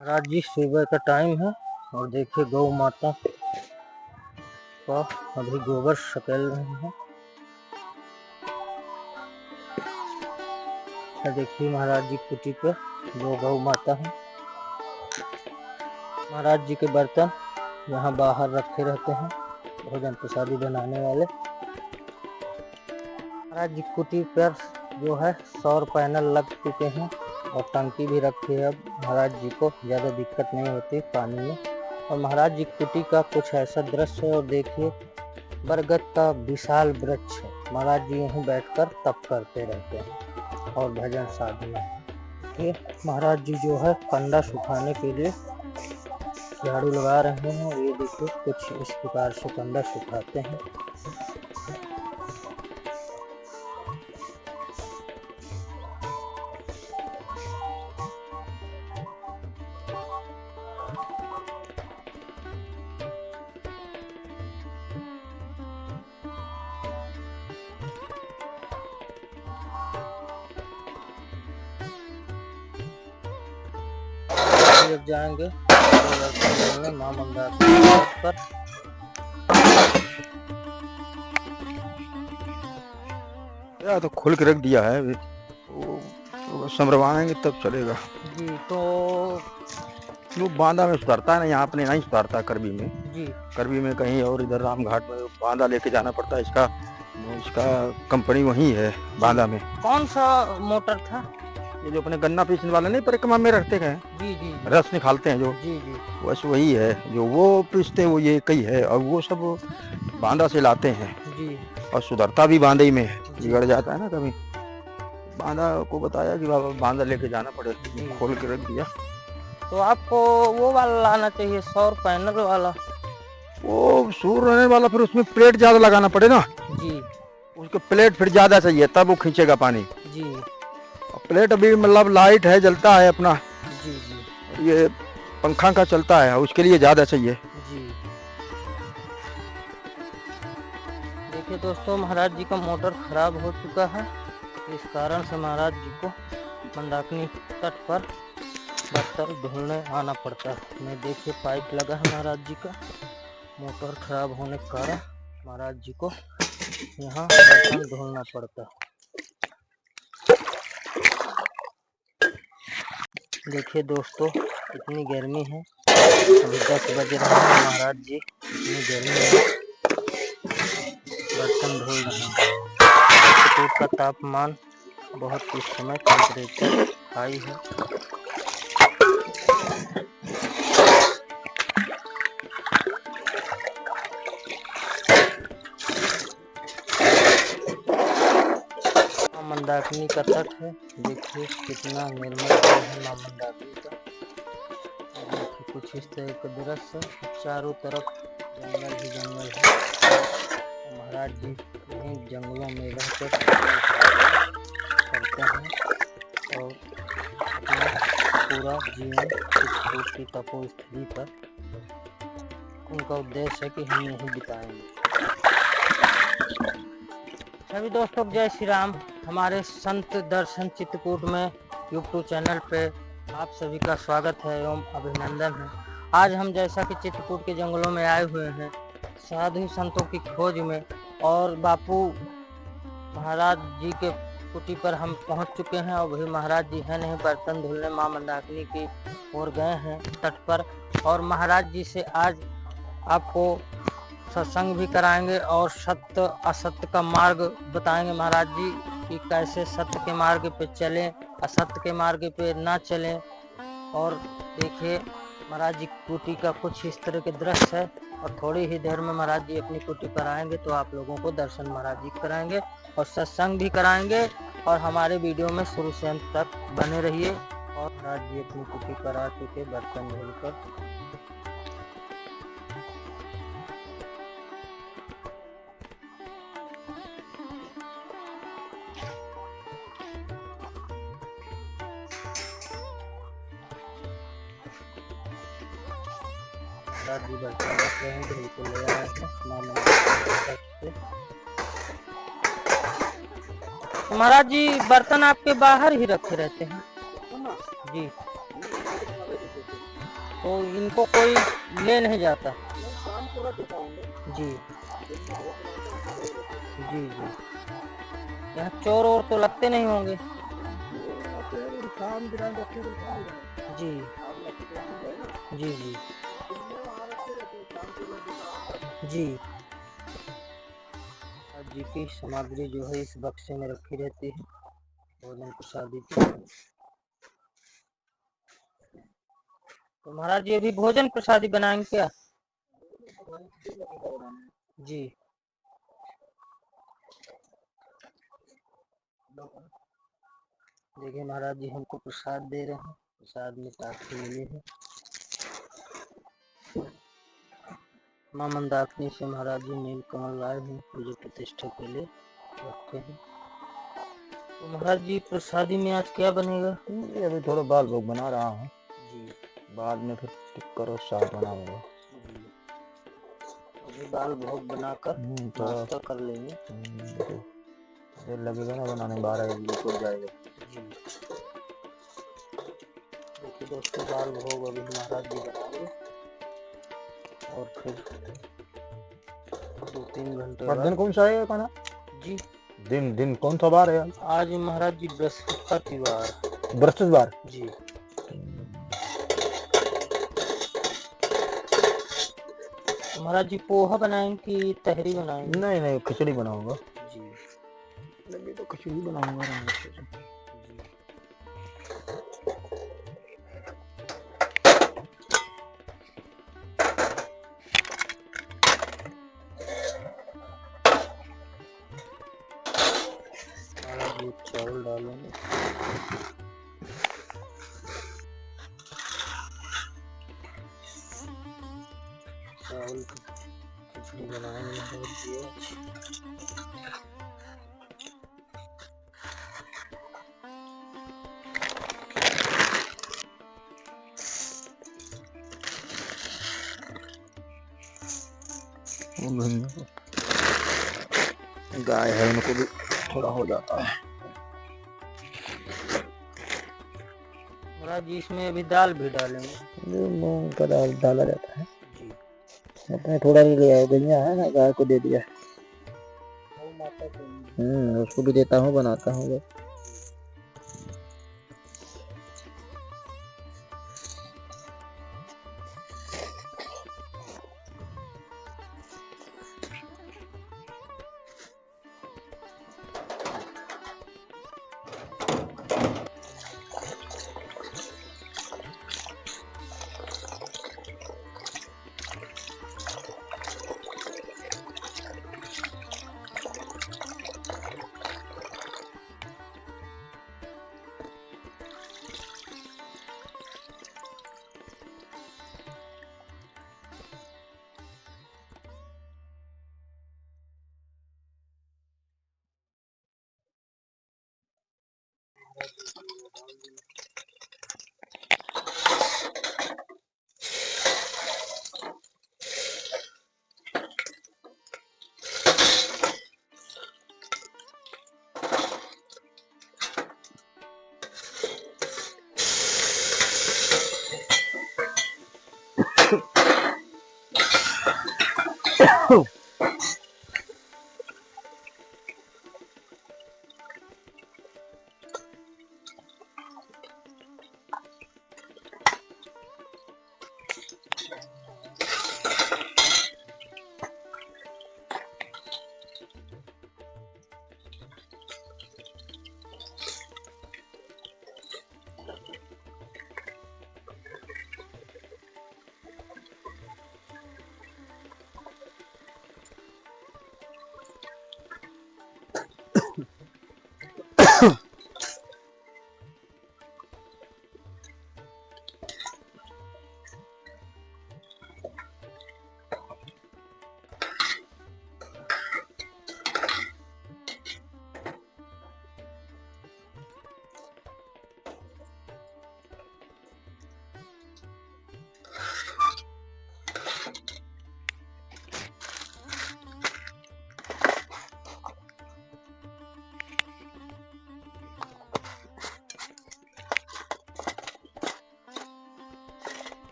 महाराज जी सुबह का टाइम है और देखिए गौ माता का अभी गोबर सकेल रहे हैं। देखिए महाराज जी कुटी पे दो गौ माता है। महाराज जी के बर्तन यहाँ बाहर रखे रहते हैं भोजन प्रसादी बनाने वाले। महाराज जी कुटी पर जो है सौर पैनल लग चुके हैं और टंकी भी रखी है। अब महाराज जी को ज़्यादा दिक्कत नहीं होती पानी में। और महाराज जी कुटी का कुछ ऐसा दृश्य है और देखिए बरगद का विशाल वृक्ष है। महाराज जी यहीं बैठकर तप करते रहते हैं और भजन साधना। ये महाराज जी जो है कंडा सुखाने के लिए झाड़ू लगा रहे हैं और ये देखिए कुछ इस प्रकार से कंडा सुखाते हैं। जब जाएंगे तो मां मंदाकिनी पर या तो खोल के रख दिया है, वो समरवाएंगे तब चलेगा जी। तो लोग बांदा में सुधारता है ना, यहाँ अपने नहीं सुधारता करबी में जी। करबी में कहीं और इधर रामघाट में बांदा लेके जाना पड़ता है। इसका कंपनी वही है बांदा में। कौन सा मोटर था? ये जो अपने गन्ना पीसने वाले नहीं परिक्रमा में रखते हैं, जी जी रस निकालते हैं जो, जी जी बस वही है जो वो पीसते हैं, वो ये कई है और वो सब बांदा से लाते हैं जी। और सुधरता भी बांदा ही में है। बिगड़ जाता है ना कभी, बांदा को बताया कि बाबा बांदा लेके जाना पड़े, खोल के रख दिया। तो आपको वो वाला लाना चाहिए, सौर पैनल वाला। वो सूर रहने वाला, फिर उसमें प्लेट ज्यादा लगाना पड़े ना जी। उसको प्लेट फिर ज्यादा चाहिए तब वो खींचेगा पानी। जी। और प्लेट अभी मतलब लाइट है, जलता है अपना। जी जी। ये पंखा का चलता है, उसके लिए ज्यादा चाहिए। जी। देखिए दोस्तों महाराज जी का मोटर खराब हो चुका है, इस कारण से महाराज जी को मंदाकिनी तट पर बर्तन धुलने आना पड़ता है। मैं देखिए पाइप लगा है महाराज जी का, मोटर खराब होने के कारण महाराज जी को यहाँ बर्तन धुलना पड़ता है। देखिए दोस्तों इतनी गर्मी है, अभी 10 बज रहे हैं, महाराज जी इतनी गर्मी में बर्तन धुल रहे हैं। चित्रकूट का तापमान बहुत इस समय टेम्परेचर हाई है। मंदाकिनी का तट है, देखिए कितना निर्मल जल है मां मंदाकिनी का। देखिए कुछ इस तरह का दृश्य, चारों तरफ जंगल ही जंगल है। महाराज जी यहीं जंगलों में रहकर करते हैं और अपना पूरा जीवन चित्रकूट की तपोस्थली पर उनका उद्देश्य है कि हम यहीं बिताएंगे। सभी दोस्तों जय श्री राम। हमारे संत दर्शन चित्रकूट में यूट्यूब चैनल पे आप सभी का स्वागत है एवं अभिनंदन है। आज हम जैसा कि चित्रकूट के जंगलों में आए हुए हैं साधु संतों की खोज में, और बापू महाराज जी के कुटी पर हम पहुंच चुके हैं और वही महाराज जी है नहीं, बर्तन धुलने मां मंदाकिनी की ओर गए हैं तट पर। और महाराज जी से आज आपको सत्संग भी कराएंगे और सत्य असत्य का मार्ग बताएंगे महाराज जी कि कैसे सत्य के मार्ग पे चलें, असत्य के मार्ग पे ना चलें। और देखिए महाराज जी कुटी का कुछ इस तरह के दृश्य है और थोड़ी ही देर में महाराज जी अपनी कुटी पर आएंगे तो आप लोगों को दर्शन महाराज जी कराएंगे और सत्संग भी कराएंगे। और हमारे वीडियो में शुरू से अंत तक बने रहिए। और महाराज जी अपनी कुटी पर आ चुके बर्तन धुलकर। बर्तन रख रहे हैं, धुल के ले आए हैं। महाराज जी बर्तन आपके बाहर ही रखे रहते हैं जी। तो इनको कोई ले नहीं जाता। जी जी जी। यहाँ चोर और तो लगते नहीं होंगे। जी जी जी जी। आज जी की सामग्री जो है इस बक्से में रखी रहती है भोजन प्रसादी की। तो महाराज जी अभी भोजन प्रसादी बनाएंगे क्या? जी। देखिए महाराज जी हमको प्रसाद दे रहे हैं, प्रसाद में काफी मिले हैं। मां मंदाकिनी से महाराज जी नील कमल लाए हैं, पूजा प्रतिष्ठा के लिए रखे हैं। तो महाराज जी प्रसादी में आज क्या बनेगा? ये अभी थोड़ा बाल भोग बना रहा हूँ जी। बाद में फिर टिक्कर और साग बनाऊंगा। अभी दाल भोग बनाकर नाश्ता कर लेंगे। देर लगेगा ना बनाने, 12 बजे हो जाएगा। देखिए दोस्तों दाल भोग अभी महाराज जी बनाएंगे और फिर 2-3 घंटे पर बाद। दिन कौन सा है खाना? जी दिन कौन सा बार है आज महाराज जी बृहस्पतिवार। बृहस्पतिवार जी। महाराज जी पोहा बनाएंगे कि तहरी बनाएंगे? नहीं खिचड़ी बनाऊंगा। जी लगे तो खिचड़ी बनाऊंगा। महाराज जी चावल डालेंगे। चावल की खिचड़ी बनाएंगे महाराज जी आज। गाय है उनको भी थोड़ा हो जाता है। महाराज जी इसमें अभी दाल भी डालेंगे। मूंग का दाल डाला जाता है। अपने थोड़ा ले लिया, गैया है ना, गाय को दे दिया। उसको भी देता हूँ, बनाता हूँ।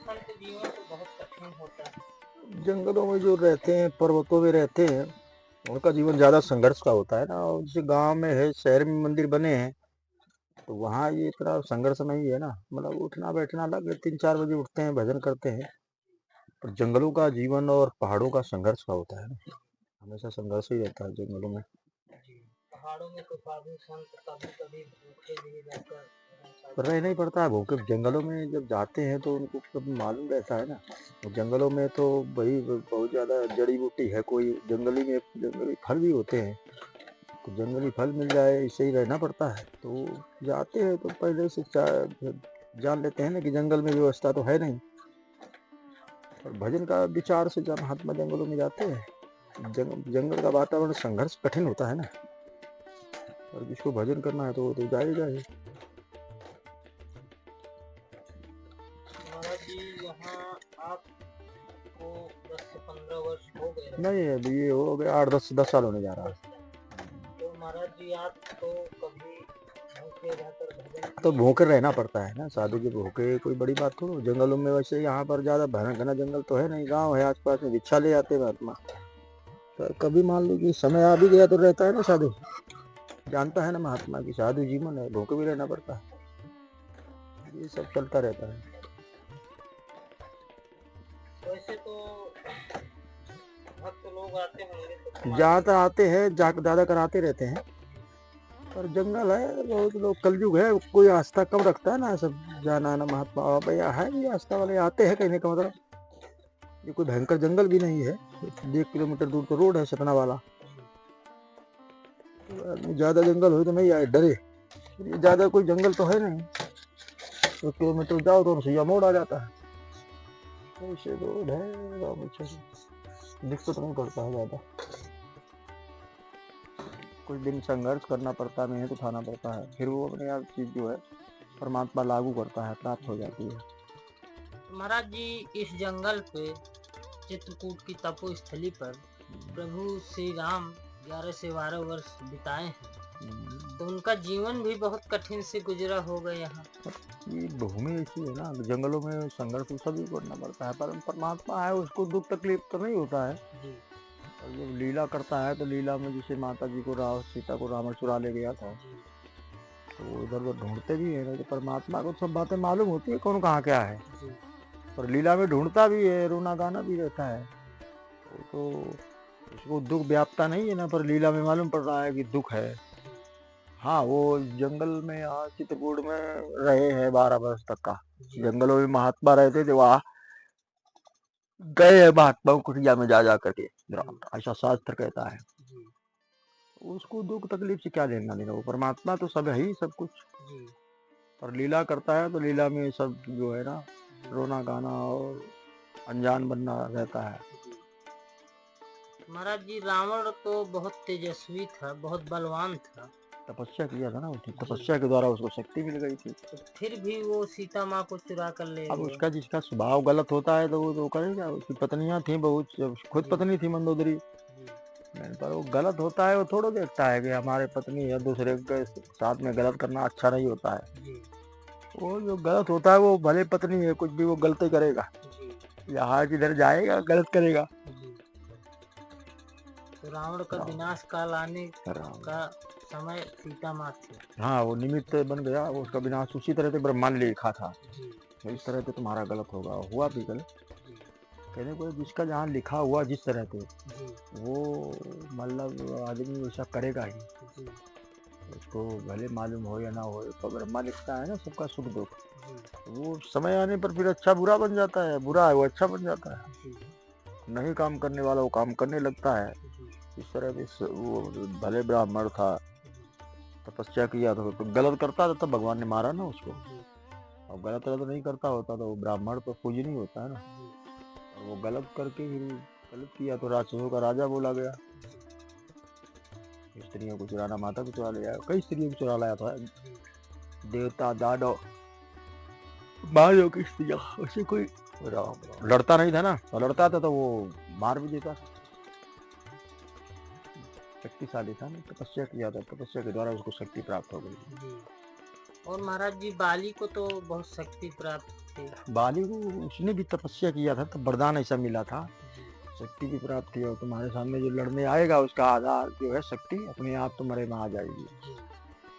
संत जीवन तो बहुत कठिन होता है। जंगलों में जो रहते हैं, पर्वतों में रहते हैं, उनका जीवन ज्यादा संघर्ष का होता है ना। और जैसे गांव में है, शहर में मंदिर बने हैं, तो वहाँ ये इतना संघर्ष नहीं है ना। मतलब उठना बैठना अलग है, 3-4 बजे उठते हैं, भजन करते हैं। पर जंगलों का जीवन और पहाड़ों का संघर्ष का होता है ना, हमेशा संघर्ष ही रहता है जंगलों में। पहाड़ों में तो साधु संत कभी कभी भूखे भी रहकर पर रहना ही पड़ता है भूखे। जंगलों में जब जाते हैं तो उनको कभी मालूम रहता है ना। जंगलों में तो वही बहुत ज्यादा जड़ी बूटी है, कोई जंगली फल भी होते हैं, तो जंगली फल मिल जाए, इससे ही रहना पड़ता है। तो जाते हैं तो पहले से जान लेते हैं ना कि जंगल में व्यवस्था तो है नहीं। और भजन का विचार से जब महात्मा जंगलों में जाते हैं, जंगल का वातावरण संघर्ष कठिन होता है ना। और जिसको भजन करना है तो वो तो जाएगा ही। महाराज जी यहाँ आपको 10 से 15 वर्ष हो गए नहीं, अभी ये हो गया 8-10 साल होने जा रहा है। तो महाराज जी आप तो कभी भूखे रहकर भजन तो भूखे रहना पड़ता है ना, साधु के भूखे कोई बड़ी बात थोड़ी। जंगलों में वैसे यहाँ पर ज्यादा घना जंगल तो है नहीं, गांव है आसपास में, भिक्षा ले जाते हैं महात्मा। तो कभी मान लो कि समय आ भी गया तो रहता है ना साधु, जानता है ना महात्मा की साधु जीवन है, भूखे भी रहना पड़ता है। ये सब चलता रहता है। वैसे तो भक्त लोग आते होंगे तो ज्यादातर आते हैं, ज्यादा कराते रहते हैं। पर जंगल है, बहुत लोग, कलयुग है, कोई आस्था कम रखता है ना। सब जाना ना महात्मा भैया है, ये आस्था वाले आते हैं, कहने का मतलब ये कोई भयंकर जंगल भी नहीं है। 1 किलोमीटर दूर तो रोड है सतना वाला। ज्यादा जंगल हो तो नहीं आए, डरे। ज्यादा कोई जंगल तो है नहीं, 1 किलोमीटर जाओ तो सीधा मोड़ आ जाता है। ऐसे रोड है, दिक्कत नहीं पड़ता है ज्यादा। कुछ दिन संघर्ष करना पड़ता है, मेहनत उठाना पड़ता है, फिर वो अपने आप चीज जो है परमात्मा लागू करता है, प्राप्त हो जाती है। महाराज जी इस जंगल पे चित्रकूट की तपो स्थली पर प्रभु श्री राम 11 से 12 वर्ष बिताए हैं, तो उनका जीवन भी बहुत कठिन से गुजरा होगा यहाँ। ये भूमि ऐसी है ना, जंगलों में संघर्ष तो सभी को करना पड़ता है, पर परमात्मा है, उसको दुख तकलीफ तो नहीं होता है। और जब लीला करता है तो लीला में जैसे माता जी को सीता को रावण चुरा ले गया था, तो वो इधर उधर ढूंढते भी है। तो परमात्मा को सब बातें मालूम होती है कौन कहाँ क्या है, पर लीला में ढूंढता भी है, रोना गाना भी रहता है। तो उसको दुख व्यापता नहीं है ना, पर लीला में मालूम पड़ रहा है कि दुख है। हाँ, वो जंगल में यहाँ चित्रकूट में रहे हैं 12 वर्ष तक का। जंगलों में महात्मा रहते थे, वहाँ गए हैं महात्मा कुटिया में जा करके, ऐसा शास्त्र कहता है। उसको दुख तकलीफ से क्या लेना देना, वो परमात्मा तो सब है ही, सब कुछ। पर लीला करता है तो लीला में सब जो है ना, रोना गाना और अनजान बनना रहता है। महाराज जी रावण तो बहुत तेजस्वी था, बहुत बलवान था, तपस्या किया था ना उसने, तपस्या के द्वारा उसको शक्ति मिल गई थी। तो फिर भी वो सीता माँ को चुरा कर ले अब गए। उसका जिसका स्वभाव गलत होता है तो वो तो करेगा। उसकी पत्नियां थी बहुत, खुद पत्नी थी मंदोदरी, पर वो गलत होता है, वो थोड़ा देखता है कि हमारे पत्नी है, दूसरे के साथ में गलत करना अच्छा नहीं होता है। वो जो गलत होता है वो भले पत्नी है, कुछ भी वो गलती करेगा, यहाँ किधर जाएगा गलत करेगा। तो रावण का विनाश काल आने का समय सीता माँ थी। हाँ, वो निमित्त बन गया, वो उसका विनाश उसी तरह से ब्रह्मा ने लिखा था, इस तरह से तुम्हारा गलत होगा, हुआ भी गलत। कहने को जिसका जहाँ लिखा हुआ जिस तरह से, वो मतलब आदमी वैसा करेगा ही, उसको भले मालूम हो या ना हो। तो ब्रह्मा लिखता है ना सबका सुख दुख, तो वो समय आने पर फिर अच्छा बुरा बन जाता है, बुरा है वो अच्छा बन जाता है। जी नहीं काम करने वाला वो काम करने लगता है। जी इस तरह भी वो भले ब्राह्मण था, जी तपस्या किया था तो गलत करता था तब भगवान ने मारा ना उसको। जी और गलत तो नहीं करता होता तो वो ब्राह्मण तो पूजनीय होता है ना। जी और वो गलत करके फिर गलत किया तो राक्षसों का राजा बोला गया। जी स्त्रियों को चुराना, माता को चुरा लिया, कई स्त्रियों को चुरा लाया था। जी देवता दानव महादेव की स्त्रियां, ऐसे कोई लड़ता नहीं था ना, और लड़ता था तो वो मार भी देता था। शक्तिशाली था ना, तपस्या किया था, तपस्या के द्वारा उसको शक्ति प्राप्त हो गई। जी। और महाराज जी बाली को तो बहुत शक्ति प्राप्त थी। बाली को उसने भी तपस्या किया था तो वरदान ऐसा मिला था, जी शक्ति की प्राप्त थी। और तुम्हारे सामने जो लड़ने आएगा उसका आधार जो है शक्ति अपने आप तुम्हारे में आ जाएगी। जी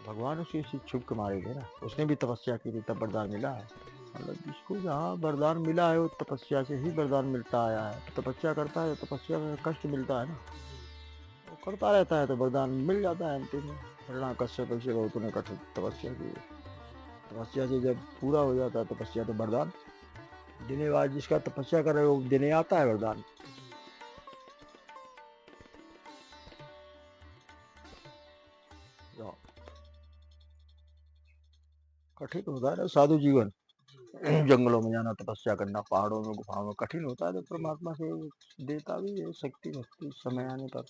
भगवान उसे छुप के मारेंगे ना, उसने भी तपस्या की थी तब वरदान मिला है। मतलब जिसको जहाँ वरदान मिला है वो तपस्या से ही वरदान मिलता आया है। तो तपस्या करता है, तपस्या में कष्ट मिलता है ना, वो करता रहता है तो वरदान मिल जाता है अंतिम में। हिरणा कश्यप ऐसे बहुत ने कठिन तपस्या की, तपस्या से जब पूरा हो जाता है तपस्या तो वरदान देने वाला जिसका तपस्या करे वो देने आता है वरदान। कठिन होता है ना साधु जीवन, जंगलों में जाना, तपस्या करना, पहाड़ों में गुफाओं में कठिन होता है। तो परमात्मा से देता भी है शक्ति भक्ति समय आने पर।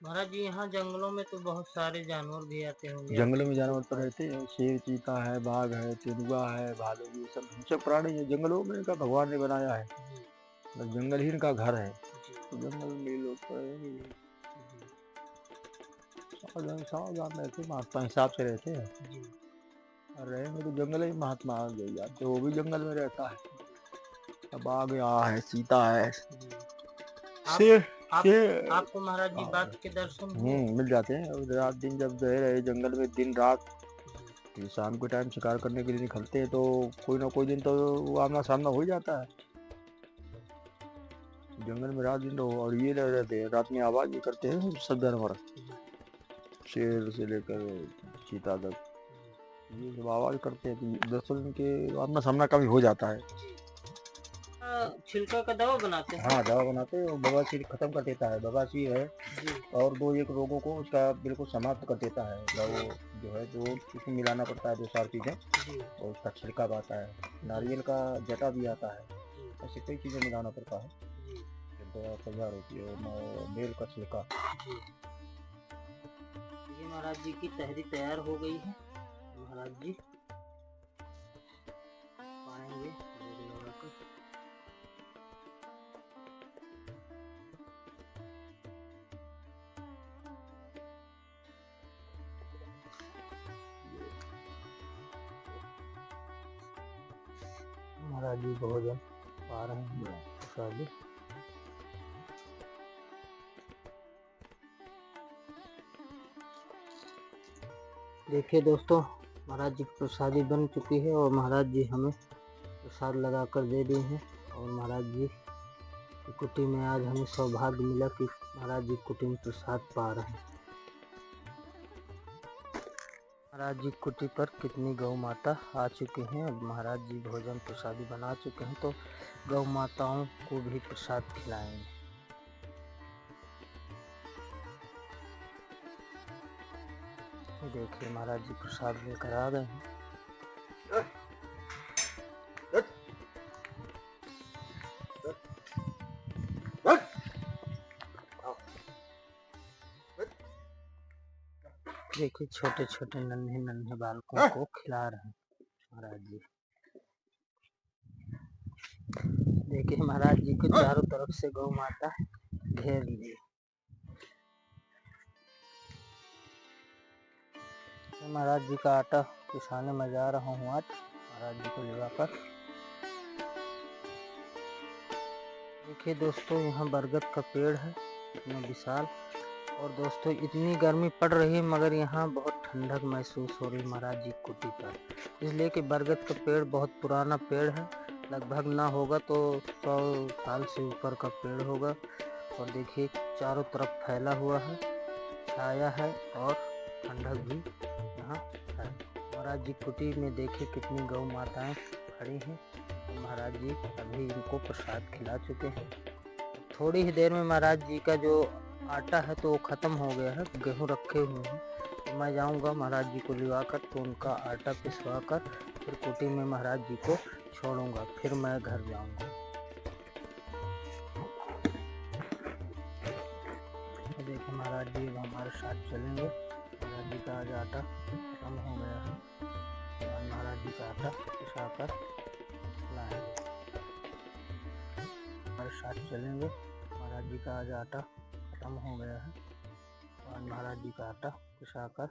महाराज जी यहाँ जंगलों में तो बहुत सारे जानवर भी आते होंगे। जंगलों में जानवर तो रहते हैं, शेर चीता है, बाघ है, तेंदुआ है, भालू, ये सब प्राणी है जंगलों में का भगवान ने बनाया है। जंगल ही इनका घर है। तो जंगल में लोग सावधान रहते, महात्मा हिसाब से रहते हैं। और रहेंगे तो जंगल ही महात्मा आ गई जाते, वो भी जंगल में रहता है। बाघ यहाँ है, चीता है, शेर आपको महाराज जी बाघ के दर्शन मिल जाते हैं। और रात दिन जब गए रहे जंगल में दिन रात, तो शाम के टाइम शिकार करने के लिए निकलते हैं तो कोई ना कोई दिन तो आमना सामना हो जाता है जंगल में रात दिन। तो और ये रहते हैं रात में आवाज ये करते हैं सब जानवर, शेर से लेकर चीता तक ये सब आवाज करते हैं। तो दरअसल के आमना सामना कभी हो जाता है। छिलका का दवा बनाते हैं। हाँ दवा बनाते हैं, बवासीर खत्म कर देता है। बवासीर है और दो एक रोगों को उसका बिल्कुल समाप्त कर देता है। वो जो है जो उसमें मिलाना पड़ता है, दो चार चीजें, और उसका छिलका भी आता है, नारियल का जटा भी आता है, ऐसे कई चीजें मिलाना पड़ता है, दवा तैयार होती है। और बेल का छिलका। ये महाराज जी की तहरी तैयार हो गई है। महाराज जी पाएंगे महाराज जी भोजन पा रहे हैं प्रसादी। देखिए दोस्तों महाराज जी की प्रसादी बन चुकी है और महाराज जी हमें प्रसाद लगा कर दे दी हैं। और महाराज जी की कुटी में आज हमें सौभाग्य मिला कि महाराज जी कुटी में प्रसाद पा रहे हैं। महाराज जी कुटी पर कितनी गौ माता आ चुकी हैं। अब महाराज जी भोजन प्रसादी बना चुके हैं तो गौ माताओं को भी प्रसाद खिलाएंगे। देखिए महाराज जी प्रसाद लेकर आ गए हैं। देखिए छोटे छोटे नन्हे नन्हे बालकों को खिला रहे हैं महाराज जी। देखिए महाराज जी को चारों तरफ से गौ माता घेर ली। महाराज जी का आटा पिसाने में जा रहा हूँ आज महाराज जी को लगाकर। देखिए दोस्तों यहाँ बरगद का पेड़ है इतना विशाल। और दोस्तों इतनी गर्मी पड़ रही है मगर यहाँ बहुत ठंडक महसूस हो रही महाराज जी कुटी पर, इसलिए कि बरगद का पेड़ बहुत पुराना पेड़ है, लगभग ना होगा तो 100 साल से ऊपर का पेड़ होगा। और देखिए चारों तरफ फैला हुआ है, छाया है और ठंडक भी यहाँ है। महाराज जी कुटी में देखे कितनी गौ माताएं खड़ी हैं। तो महाराज जी अभी इनको प्रसाद खिला चुके हैं। थोड़ी ही देर में महाराज जी का जो आटा है तो वो ख़त्म हो गया है, गेहूँ रखे हुए हैं। तो मैं जाऊंगा महाराज जी को लिवा कर, तो उनका आटा पिसवा कर फिर कुटी में महाराज जी को छोड़ूंगा, फिर मैं घर जाऊंगा। तो देखो महाराज जी अब हमारे साथ चलेंगे। महाराज जी का आज आटा खत्म हो गया है, तो आज महाराज जी का आटा पिसा कर लाएंगे। हमारे साथ चलेंगे। महाराज जी का आज आटा खत्म हो गया है, तो आज महाराज जी का आटा पिसा कर